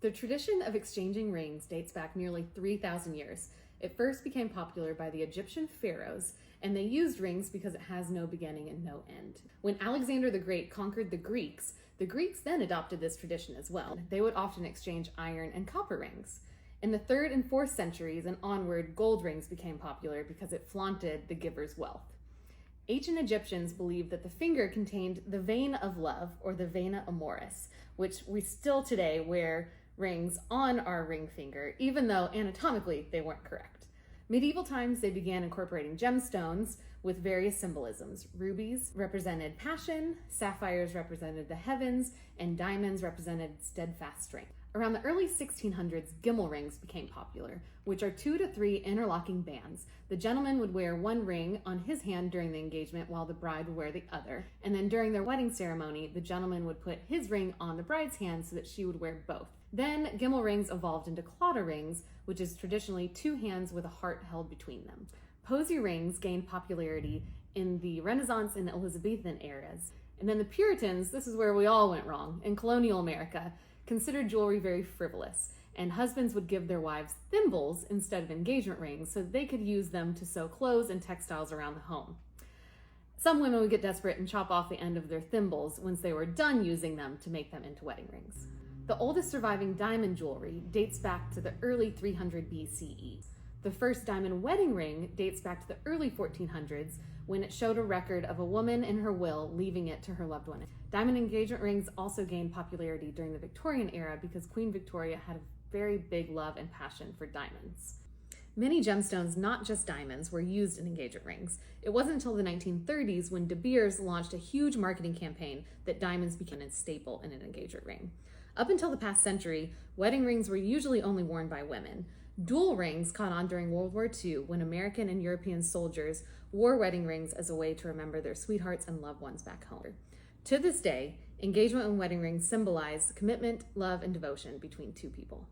The tradition of exchanging rings dates back nearly 3,000 years. It first became popular by the Egyptian pharaohs, and they used rings because it has no beginning and no end. When Alexander the Great conquered the Greeks then adopted this tradition as well. They would often exchange iron and copper rings. In the 3rd and 4th centuries and onward, gold rings became popular because it flaunted the giver's wealth. Ancient Egyptians believed that the finger contained the vein of love, or the vena amoris, which we still today wear rings on our ring finger, even though anatomically they weren't correct. Medieval times, they began incorporating gemstones with various symbolisms. Rubies represented passion, sapphires represented the heavens, and diamonds represented steadfast strength. Around the early 1600s, gimel rings became popular, which are 2 to 3 interlocking bands. The gentleman would wear one ring on his hand during the engagement while the bride would wear the other. And then during their wedding ceremony, the gentleman would put his ring on the bride's hand so that she would wear both. Then gimel rings evolved into claddagh rings, which is traditionally 2 hands with a heart held between them. Posy rings gained popularity in the Renaissance and Elizabethan eras. And then the Puritans, this is where we all went wrong, in colonial America, considered jewelry very frivolous, and husbands would give their wives thimbles instead of engagement rings so they could use them to sew clothes and textiles around the home. Some women would get desperate and chop off the end of their thimbles once they were done using them to make them into wedding rings. The oldest surviving diamond jewelry dates back to the early 300 BCE. The first diamond wedding ring dates back to the early 1400s when it showed a record of a woman in her will leaving it to her loved one. Diamond engagement rings also gained popularity during the Victorian era because Queen Victoria had a very big love and passion for diamonds. Many gemstones, not just diamonds, were used in engagement rings. It wasn't until the 1930s when De Beers launched a huge marketing campaign that diamonds became a staple in an engagement ring. Up until the past century, wedding rings were usually only worn by women. Dual rings caught on during World War II when American and European soldiers wore wedding rings as a way to remember their sweethearts and loved ones back home. To this day, engagement and wedding rings symbolize commitment, love, and devotion between 2 people.